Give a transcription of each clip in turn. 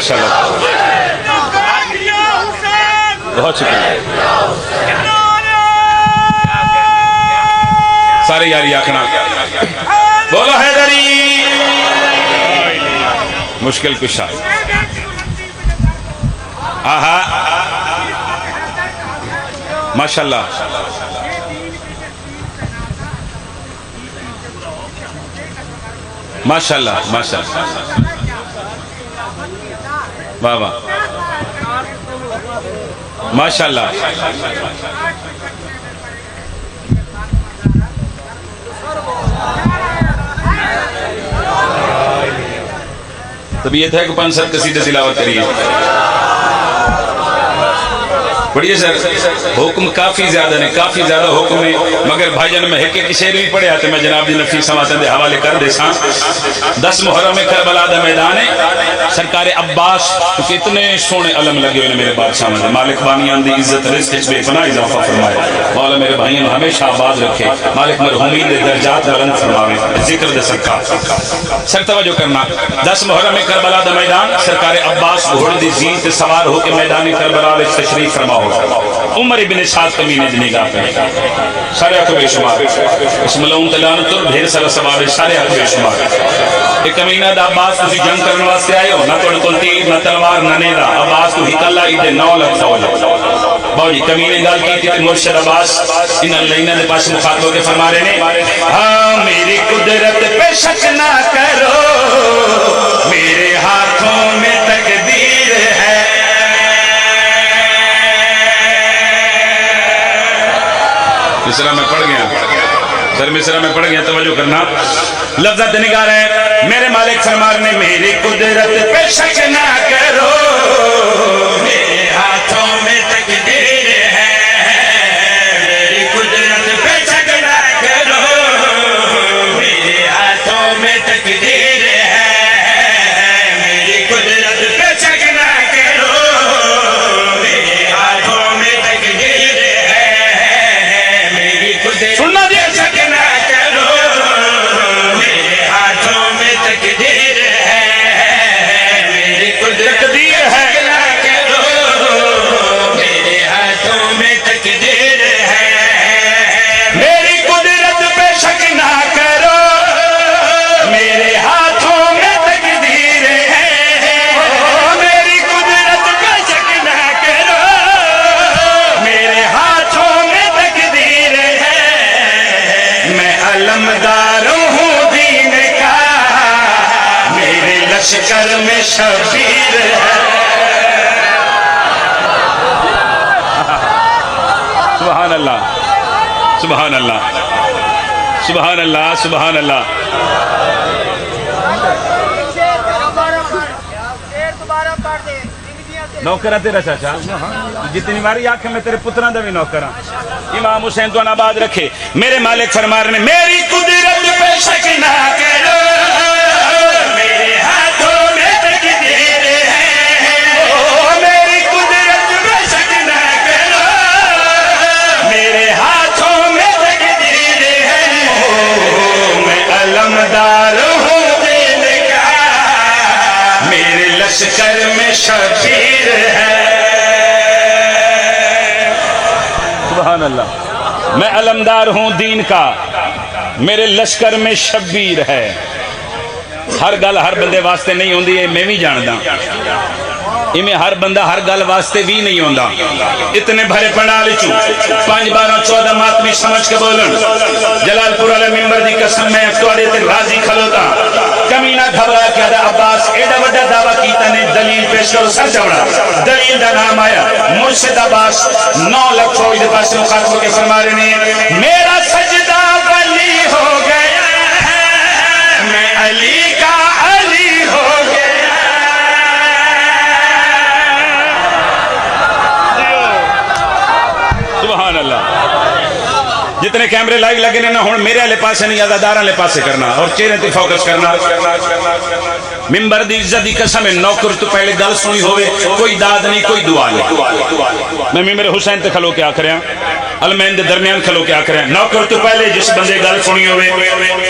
माशाल्लाह, बहुत शुक्रिया। सारे यारी आखना बोलो हैदरी, मुश्किल कुशा। आहा माशाल्लाह, माशाल्लाह, माशाल्लाह, वाह वाह, माशाल्लाह। तबीयत है कि 5 कसीदे तिलावत करिए, पढ़िए सर। हुक्म काफी ज्यादा ने, काफी ज्यादा हुक्म है, मगर भाईजान में एक एक शेर भी पढ़िया तो मैं जनाब दी नफीस समातन दे हवाले कर दे सा। 10 मुहर्रम में करबला दा मैदान है, सरकार अब्बास क्योंकि इतने सोने अलम लगे हुए मेरे बादशाह में, मालिक बानियान दी इज्जत रिज़्क़ में बेपनाह इजाफा फरमाए, मौला मेरे भाइयों को हमेशा आबाद रखे, मालिक मरहूमीन दे दर्जात बुलंद फरमावे, जिक्र दे सरकार। सर तवज्जो करना, 10 मुहर्रम में करबला दा मैदान, सरकार अब्बास घोड़े दी जीन ते सवार होकर मैदान करबला में तशरीफ फरमा। उमर इब्ने साद कमीने दी निगाह पे सारे हक बेशुमार, इस मलऊन तलान तो ढेर सारा सवाब, सारे हक बेशुमार। एक कमीना दा अब्बास तुसी जंग करने वास्ते आए हो ना, तोड़े तो तीर ना तलवार ना नेदा, अब्बास तू हिकल्ला इदे 9 लाख फौज। बाजी कमीने गाल की थी मुर्शिद अब्बास इन अल्लाह दे पास मुखातब के फरमा रहे ने, हां मेरी कुदरत पे शक ना करो, मेरे हाथों में तकदीर है। मिसरा में पढ़ गया सर, मिसरा में पढ़ गया, तवज्जो करना। लफ्ज़ निगार है, मेरे मालिक फरमान ने मेरी कुदरत पे शक ना करो, मेरे हाथों में तकदीर है, मेरी कुदरत पे शक ना करो, मेरे हाथों में तकदीर है, मेरी कुदरत पे शक ना करो, मेरे हाथों में तकदीर है, मेरी कुदरत सुनना दे शक ना करो, मेरे हाथों में तकदीर है, मेरी कुदरत तकदीर है, ना करो, मेरे हाथों में तकदीर है, मेरी कुदरत पे शक ना करो, मेरे हाथों में तकदीर है, मेरी कुदरत पे शक ना करो, मेरे हाथों में तकदीर है, मैं अलमदार हूँ दीन का, मेरे लश्कर में शबीर है। सुभान अल्लाह, सुभान अल्लाह, सुभान अल्लाह, सुभान अल्लाह। नौकर तेरा चाचा, जितनी बारी आंख में तेरे पुत्रा दा भी नौकर। इमाम हुसैन तो आबाद रखे। मेरे मालिक फरमा रहे मेरी कुदरत पे शक ना करो, मेरे हाथों में तकदीर है, मेरी कुदरत पे शक ना करो, मेरे हाथों में तकदीर है, मैं अलमदार हूँ दिल का, मेरे लश्कर में शबीर है। सुभान अल्लाह, मैं अलमदार हूँ दीन का, मेरे लश्कर में शब्बीर है। हर गल हर बंदे वास्ते नहीं होंदी, ये मैं भी जानदा, इमें हर बंदा हर गल वास्ते भी नहीं होंदा। इतने भरे पंडाल चू 5 12 14 मातमी समझ के बोलन, जलालपुर वाले मिंबर दी कसम मैं तुहाडे ते राजी खलोता। कमीना घबरा के आदा अब्बास एडा बड़ा दावा कीता ने, दलील पेश करो सर चवड़ा। दलील दा नाम आया मुर्शिद अब्बास 9 लाख फौज दे पास मुखातब के फरमा रहे ने, मेरा सजदा वली हो गया, मैं अली का अली हो गया। सुभान अल्लाह। जितने कैमरे लाइव लगे ने ना, हुण मेरे वाले पासे नहीं, अदादार वाले पासे करना और चेहरे पे फोकस करना। मिंबर दी इज्जत दी कसम है, नौकर तो पहले गल सुनी होवे, कोई दाद नहीं कोई दुआ नहीं। मैं मेरे हुसैन ते खलो के आख रहा, अलमैन दे दरमियान खलो के आख रहा, नौकर तो पहले जिस बंदे गल सुनी होवे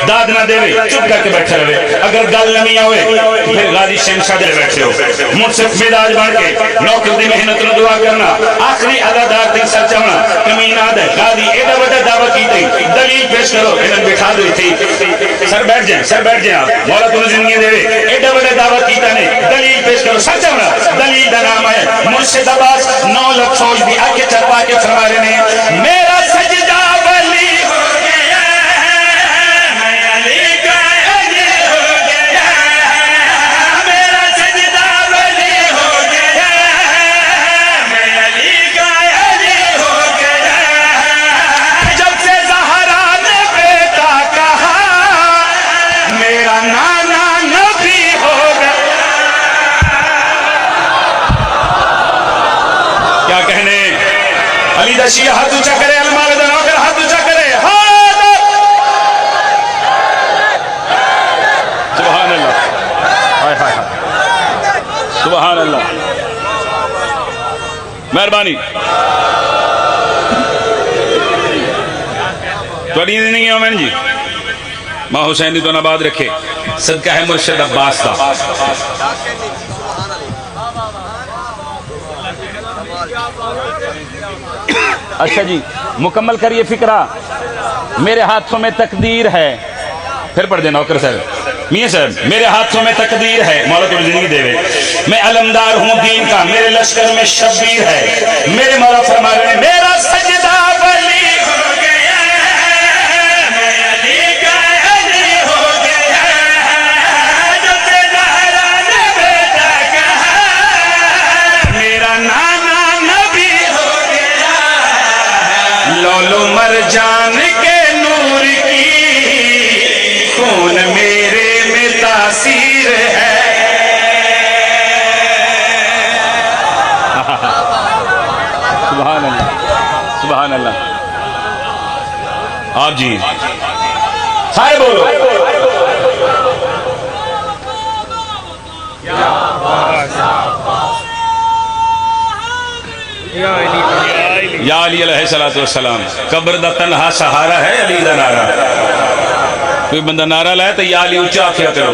दाद ना देवे, चुप करके बैठे रहे। अगर गल नहीं आवे फिर गाजी शहनशाह दे बैठे हो, मुनसिफ मिजाज बन के नौकर दी मेहनत नु दुआ करना, आखिरी अदादार दी सर चावना कमीना दे गाजी एडा बड़ा दावा की थी, दलील पेश करो, इन्हें बिठा दो थी। सर बैठ जाए, सर बैठ जाए, आप मौला तुम्हें जिंदगी देवे, एडा बड़ा दावा कीता ने, दलील पेश करो। सच चावना दलील दा नाम है मुर्शिद अब्बास 9 लाख फौज दी आके चपा के फरमा रहे ने, मेरा सजदा वली हो गया, मैं अली का अली हो गया, मेरा सजदा वली हो गया, मैं अली का अली हो गया। जब से ज़हरा ने बेटा कहा मेरा नाना नबी हो गया। क्या कहने, अली दा शिया हाथ ऊंचा करे, अलमाल दा नौकर हाथ ऊंचा करे, सुभान अल्लाह, हाय हाय हाय, सुभान अल्लाह, मेहरबानी थोड़ी जिंदगी मोमिन जी, मां हुसैन दी तो आबाद रखे, सदका है मुर्शिद अब्बास दा। अच्छा जी, मुकम्मल करिए फिक्रा, मेरे हाथों में तकदीर है, फिर पढ़ देना नौकर साहब, मियां साहब, मेरे हाथों में तकदीर है, मौला तो जिंदगी देवे, मैं अलमदार हूं दीन का, मेरे लश्कर में शब्बीर है, मेरे मौला फरमा रहे हैं, मेरा सजदा वली हो गया, मैं अली का अली हो गया, जो से ज़हरा ने बेटा कहा मेरा नाना नबी हो गया, लौलो मरजान के नूर की खून मेरे में तासीर है। सुभान अल्लाह, सुभान अल्लाह। आप जी सारे बोलो, या अली अलैहिस्सलातु वस्सलाम। कब्र दा तन्हा सहारा है अली दा नारा, कोई बंदा नारा लाए तो या अली ऊंचा आखिया करो।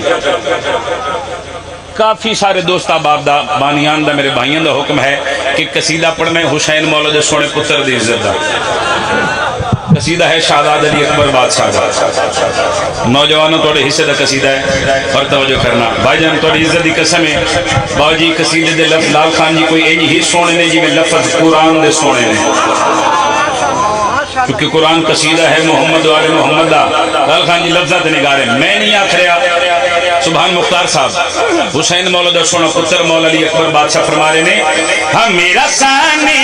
काफ़ी सारे दोस्त बाप दा बानियान दा मेरे भाइयों का हुक्म है कि कसीदा पढ़ना है हुसैन मौला दे सोने पुत्र दी इज्जत दा। कसीदा है शाहजाद अली अकबर बादशाह का। नौजवानों थोड़े हिस्से का कसीदा है और तवज्जो करना। भाईजान थोड़ी इज्जत की कसम है, बाबूजी कसीदे दे लफ्ज़ लाल खान जी कोई इंज ही सोने ने जिवें लफ्ज़ कुरान दे सोने ने, क्योंकि कुरान कसीदा है मोहम्मद वाले मोहम्मद दा। लाल खान जी लफ्ज़ां ते निगारे, मैं नहीं आख रहा। सुभान मुख्तार साहब हुसैन मौला दा सोना पुत्र मौला अली अकबर बादशाह फरमा रहे ने, हाँ मेरा सानी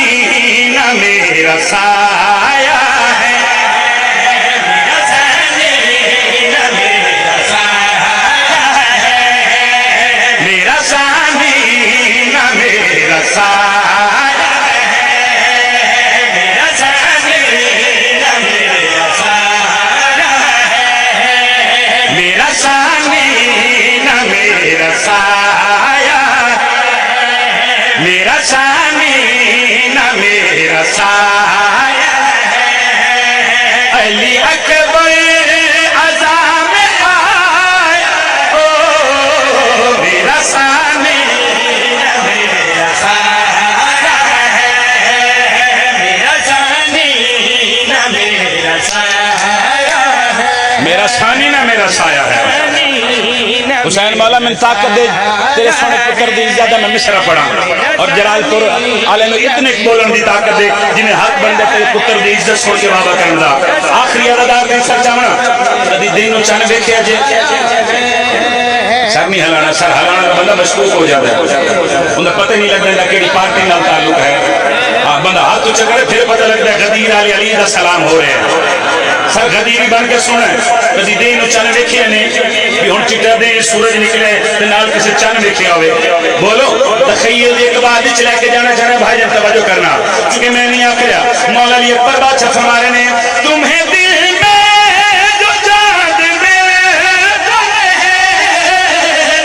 ना मेरा साया है, मेरा सानी ना मेरा साया है, मेरा सानी ना मेरा साया है, मेरा सानी ना मेरा साया है, मेरा सानी ना मेरा साया है, मेरा सानी ना मेरा साया है, अली अकबर अज़ाम आया, ओ मेरा सानी ना मेरा साया है, मेरा सानी ना मेरा साया है, मेरा सानी ना मेरा साया है। हुसैन मौला मैं ताकत दे तेरे सोने पुत्र दी इज्जत मैं मिसरा पढ़ा और जलालपुर आले में इतने बोलन दी ताकत दे जिन्हें हक बनदे तेरे पुत्र दी इज्जत छोड़ के वादा करदा। आखिरी अदादार दी सर जावना कदी दिन नु चन वेखिया जे सर नहीं हिलाना, सर हिलाना तो बंदा मशकूक हो जाता है, उन्हें पता नहीं लगता केड़ी पार्टी नाल ताल्लुक है। हाँ बंदा हाथ उच्चा करे फिर पता लगता है गदीर आले अली दा सलाम हो रहे हैं। सर गदीरी बन के सुने कदी दिन नु चन वेखिया ने भी हुण चिट्टा दे सूरज निकले ते नाल किसी चन वेखिया होवे। बोलो तखय्युल एक बात विच लेके जाना चाहना भाईजान तवज्जो करना, क्योंकि मैं नहीं आखिया मौला अली अकबर बादशाह फरमा रहे ने, तुम्हें दिल में जो चांद में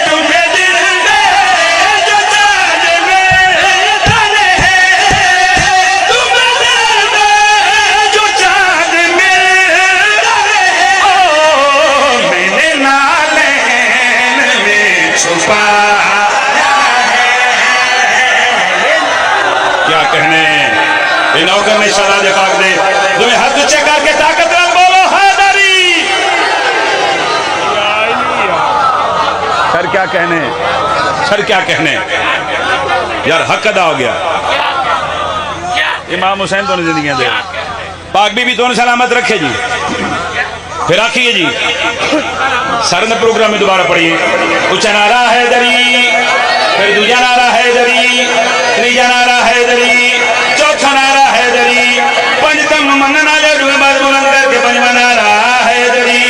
तुम्हें क्या कहने ये नौकर ने शहजादे पाक दे तुम्हें हाथ ऊंचे करके ताकत नाल बोलो हैदरी। सर क्या कहने, सर क्या कहने यार, हक अदा हो गया। इमाम हुसैन दोनों जिंदगियां दे, पाक बीबी दोनों सलामत रखे जी। फिर आखिए जी सर ने प्रोग्राम में दोबारा पढ़िए। ऊंचा नारा हैदरी, फिर दूजा नारा हैदरी, तीजा नारा हैदरी, चौथा नारा हैदरी, पंचतम मनन वाले डूबे बाद बुलंद करके पंचवा नारा हैदरी।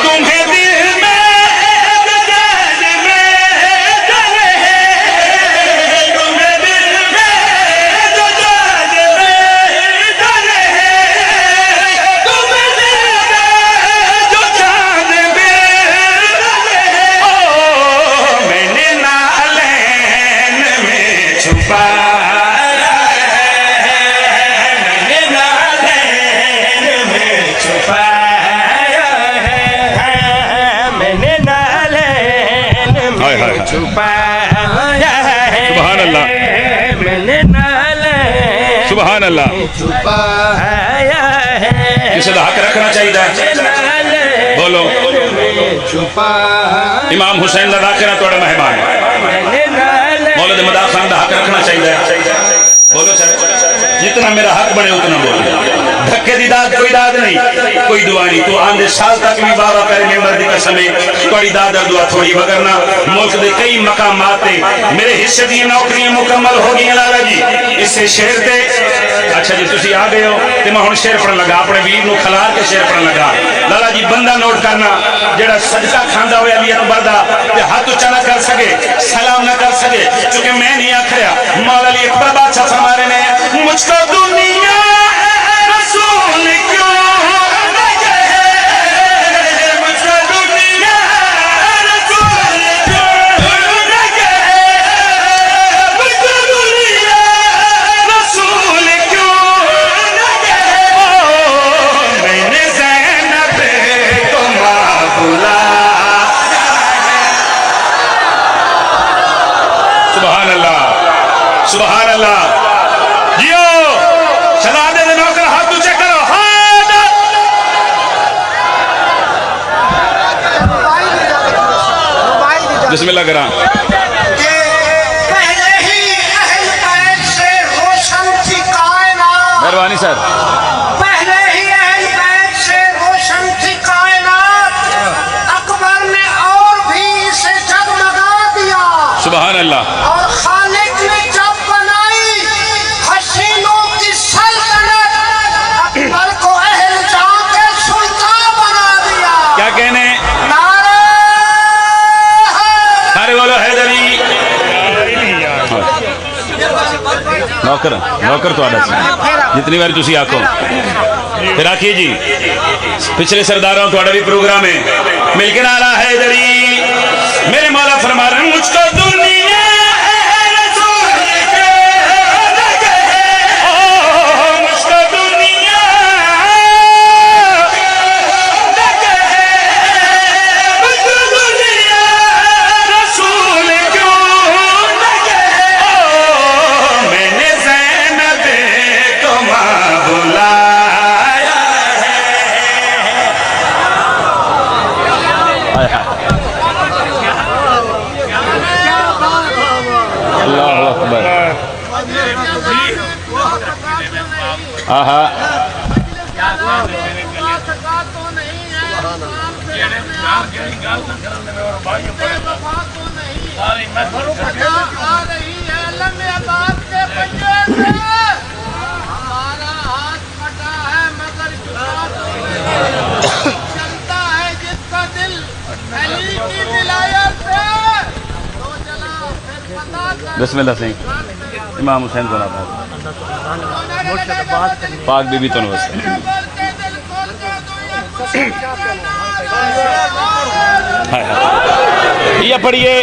तुम्हें दिल में जान में डरे हैं, तुम्हें दिल में जो जान में डरे हैं, तुम्हें दिल में जो जान में डरे हैं। ओ मैंने नालैन में छुपाया सुभान अल्लाह, सुभान अल्लाह। किसी का हक रखना चाहिए, बोलो। इमाम हुसैन का दाखिला थोड़ा मेहमान मौलद मदाह खान का हक रखना चाहिए, बोलो सर। जितना मेरा हक बने उतना बोलो। धक्के दी दाद कोई दाद नहीं, कोई दुआ नहीं। तो आंदे साल तक भी बाबा करे मेंबर दी कसम थोड़ी दाद और दुआ थोड़ी वगरना मुल्क के कई मकामात मेरे हिस्से दी नौकरियां मुकम्मल हो गई लाला जी। इससे शेर ते अच्छा जी तुसी आ गए हो ते मैं हुण शेर पढ़न लगा, अपने वीर नूं खलार के शेर पढ़न लगा। लाला जी बंदा नोट करना जेड़ा सदका खांदा होया अली अकबर दा ते हाथ उच्चा ना कर सके, सलाम ना कर सके, क्योंकि मैं नहीं आखिया मौला अली अकबर बादशाह फरमा रहे ने मुझको दुनिया रसूल क्यों न कहे, मुझको दुनिया रसूल क्यों न कहे, मुझको दुनिया रसूल क्यों न कहे। ओ मैंने ज़ैनब को माँ बुलाया। सुभान अल्लाह, सुभान अल्लाह। जियो चला दे नौकर हाथ ऊंचे करो। बिस्मिल्लाह करा। पहले ही अहल बैत से रोशन थी कायनात, मेहरबानी सर। पहले ही अहल बैत से रोशन थी कायनात, अकबर ने और भी इसे जगमगा दिया। सुभान अल्लाह। और खालिक ने जब बनाई हसीनों की सल्तनत, अकबर को अहल जां के सुल्तान बना दिया। क्या कहने, नारे सारे बोलो हैदरी। नौकर नौकर तो जितनी बार तुसी आखो फिर आखिए जी। पिछले सरदारों थोड़ा भी प्रोग्राम है मिलकर नारा हैदरी। मेरे मौला फरमा रहे हैं मुझको दुनिया बिस्मिल्लाह सिंह इमाम हुसैन को ना पाक बीबी तो ये पढ़िए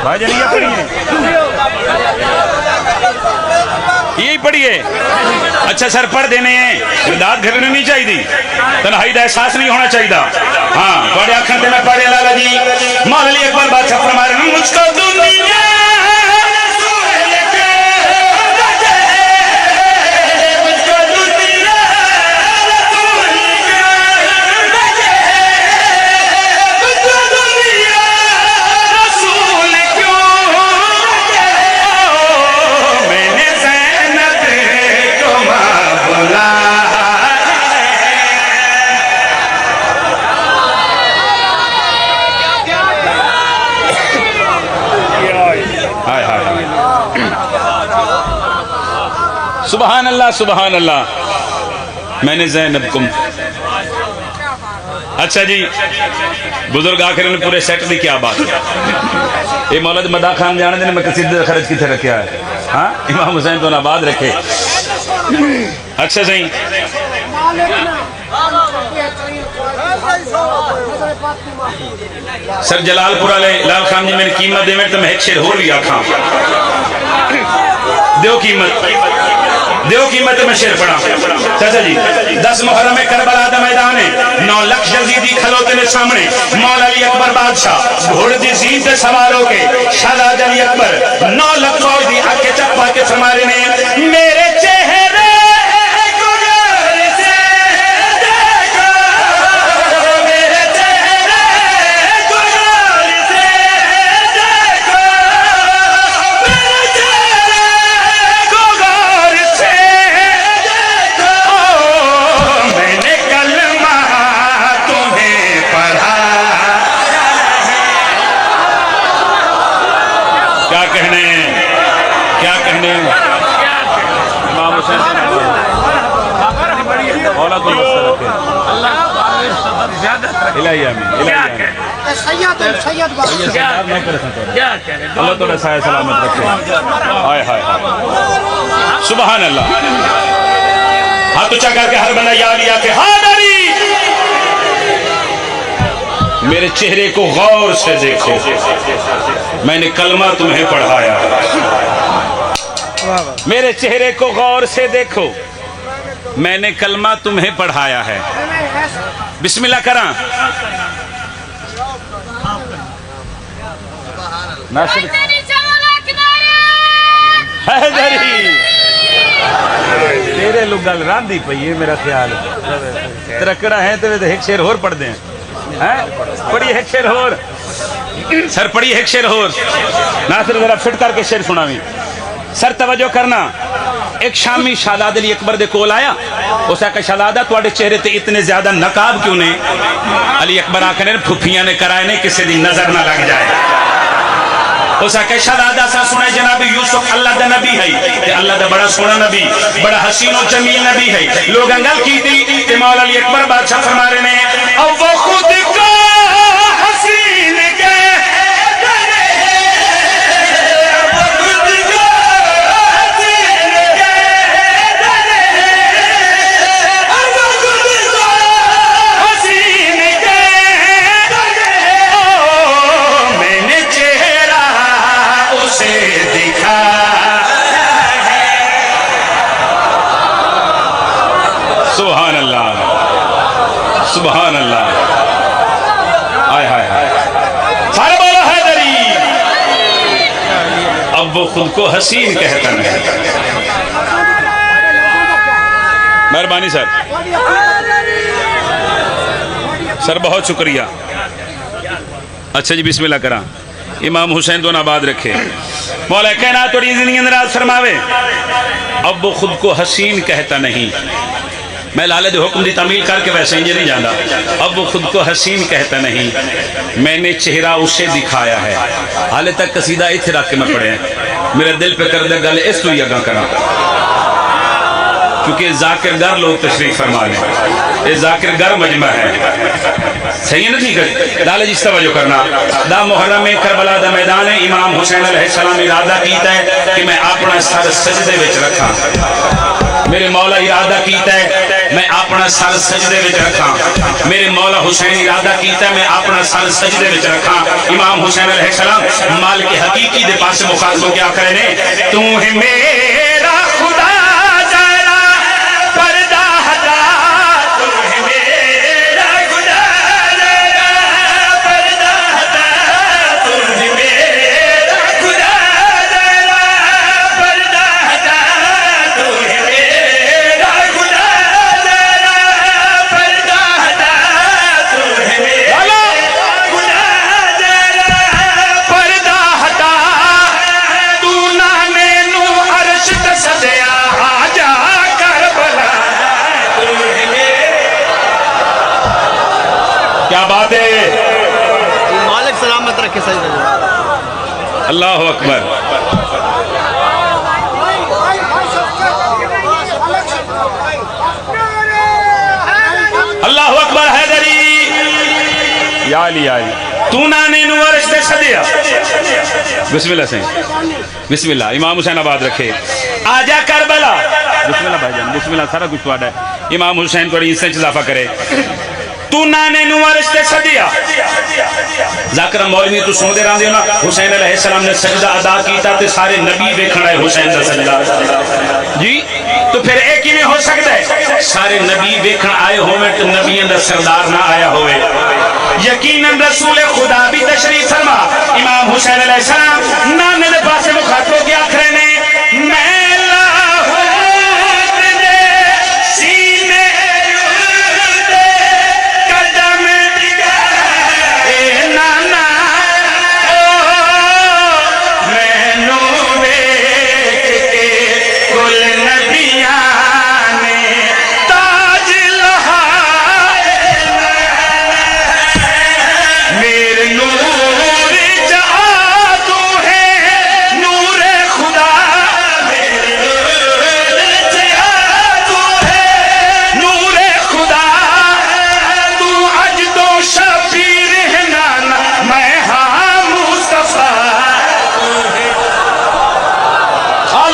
भाईजान, ये पढ़िए। यही पढ़िए। अच्छा सर पढ़ देने हैं, दाद घरने नहीं चाहिए, तन्हाई का एहसास नहीं होना चाहिए। हाँ थोड़े आखन से मैं पढ़े लाला जी मौला अली अकबर बादशाह फरमा रहे हैं, मुझको दुनिया सुबहान अल्लाह सुबहान अल्लाह। मैंने ज़ैनब कुम। अच्छा जी बुजुर्ग आखिर ने पूरे सेट की क्या बात है। ये मौलद मदा खान जाने देने मैं कसीदे खर्च कितने रखा है। हाँ इमाम हुसैन तो आबाद रखे। अच्छा सही सर जलालपुरा लाल खान जी मेरी कीमत देवे तो मैं एक शेर होर भी आखा दो कीमत में शेर पड़ा। चाचा जी 10 मुहर्रम में करबला दा मैदान है, 9 लाख यजीदी खलोते ने सामने मौला अली अकबर बादशाह घोड़े दी जीत से सवार होके शहजादा अली अकबर 9 लाख फौज दी आके चप्पा के फरमारे ने मेरे चेहरे अल्लाह तो साया सलामत रखे। हाय हाय सुबहान अल्लाह। हाथ ऊंचा करके हर बंदा याद लिया के हादरी मेरे चेहरे को गौर से देखो, मैंने कलमा तुम्हें पढ़ाया। मेरे चेहरे को गौर से देखो, मैंने कलमा तुम्हें पढ़ाया है। बिस्मिल्लाह करा नासिर तेरे लोग गल रांधी पई है मेरा ख्याल तरकड़ा है तो एक शेर होर पढ़ दें। पढ़िए एक शेर होर सर, पढ़िए एक शेर होर नासिर जरा फिट करके शेर सुनावी सर। तवज्जो करना। एक शामी शहजादा अली अकबर दे कोल आया, उस आखा शहजादा तुहाडे चेहरे ते इतने ज्यादा नकाब क्यों ने? अली अकबर आखने फुफियां ने कराए ने किसी दी नजर ना लग जाए। उस आखा शहजादा सा सुने जनाब यूसुफ अल्लाह दा नबी है ते अल्लाह दा बड़ा सोना नबी बड़ा हसीन और जमील नबी है। लोग अंगल की थी ते मौला अली अकबर बादशाह फरमा रहे ने अब वो खुद को हसीन के सुभान अल्लाह सुभान अल्लाह। हाय हाय हाय सारे बोलो हैदरी। अब वो खुद को हसीन कहता नहीं। मेहरबानी सर, सर बहुत शुक्रिया। अच्छा जी बिस्मिल्लाह करा। इमाम हुसैन दोनों आबाद रखे। मौला कहना थोड़ी जिंदगी अंदर फरमावे अब वो खुद को हसीन कहता नहीं। मैं लाले दे हुक्म की तमील करके वैसे इंज नहीं जाता। अब वो खुद को हसीन कहता नहीं, मैंने चेहरा उसे दिखाया है। हाले तक कसीदा इत्थे रख के मैं पढ़े मेरे दिल पे कर दे गल इस तू अगा करा क्योंकि जाकिर गर लोग तशरीफ फरमा लें। ये जाकिर गर मजमा है। सही है ना? ठीक है लाले जी तवज्जो करना। दा मुहर्रम में करबला दा मैदान है। इमाम हुसैन अलैहिस्सलाम इरादा कीता है कि मैं अपना सर सजदे विच रखा। मेरे मौला इरादा कीता है मैं अपना सर सजदे विच रखा। मेरे मौला हुसैन इरादा कीता है मैं अपना सर सजदे विच रखा। इमाम हुसैन अलैहिस्सलाम मालिक हकीकी दे पास मुखातब क्या करे ने तू है मेरा खुदा क्या बात है, मालिक सलामत रखे सही रहे। अल्लाह अकबर। अल्लाह अकबर। हैदरी या अली या अली तू नाने नु अर्श ते सदिया। बिस्मिल्लाह से बिस्मिल्लाह। इमाम हुसैन आबाद रखे। आजा करबला। बिस्मिल्लाह भाईजान बिस्मिल्लाह, सारा कुछ वादा है। इमाम हुसैन को इससे इजाफा करे। तू नाने नु अर्श ते सदिया। जाकर मौलवी तू सुनते रहंदे हो ना, हुसैन अलैहिस्सलाम ने सजदा अदा कीता ते सारे नबी वेखण आए हुसैन दा सजदा जी। तो फिर एक किवें हो सकता है सारे नबी वेखण आए होवे ते नबियां दा सरदार ना आया होवे। यकीनन रसूल खुदा भी तशरीफ फरमा। इमाम हुसैन अलैहिस्सलाम नाने दे पासे मुखातब के आखरे ने मैं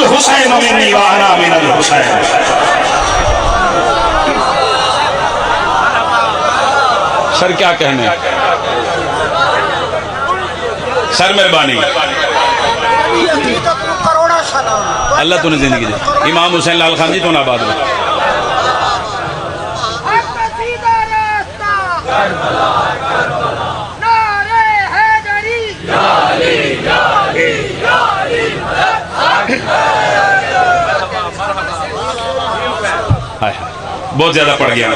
हुसैन मिन्नी व अना मिनल हुसैन। सर क्या कहने, सर मेहरबानी, अल्लाह तूने जिंदगी दी। इमाम हुसैन लाल खान जी तो ना आबाद में बहुत ज्यादा पड़ गया।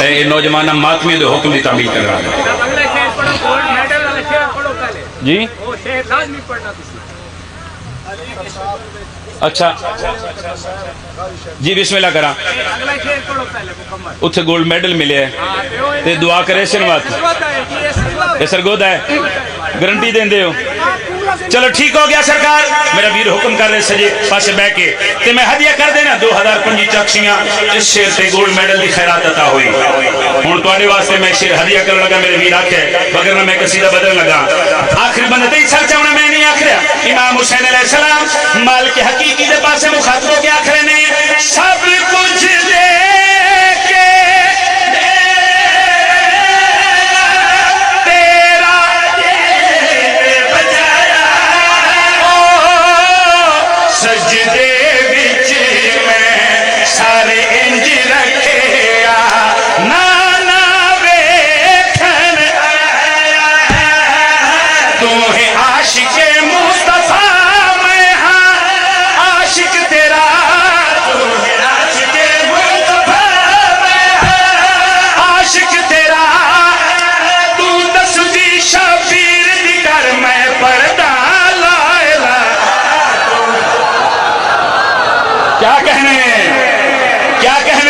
ये नौजवान मातमी के हुक्म की तामील कर रहा है जी। अच्छा जी बिस्मिल्लाह करा। उत्थे गोल्ड मेडल मिले है ते दुआ करे सिनवात सरगोदा है गारंटी देंदे हो। चलो ठीक हो गया सरकार, मेरा वीर हुक्म कर रहे सजे पासे बह के ते मैं हदिया कर देना 2025 चक्सियां इस शेर से गोल्ड मेडल की खैरात अता हुई। हुण तुहाडे वास्ते मैं शेर हदिया कर लगा, मेरे वीर आखे वगरना मैं कसीदा बदल लगा। आखिरी बंदे ते सर चावना मैं नहीं आखिया। इमाम हुसैन अलैहिस्सलाम मालिक हकीकी दे पासे मुखातब के आखरे ने सब कुछ दे के तेरा बचाया ओ सजदे विच मैं सारे इंज रखे नाना वेखन तू है आशिक मुस्तफा मैं हाँ आशिक तेरा तू है आशिक मुस्तफा मैं हाँ आशिक तेरा तू दसदी शबीर दी कर मैं पर्दा लायला। क्या कहने क्या कहने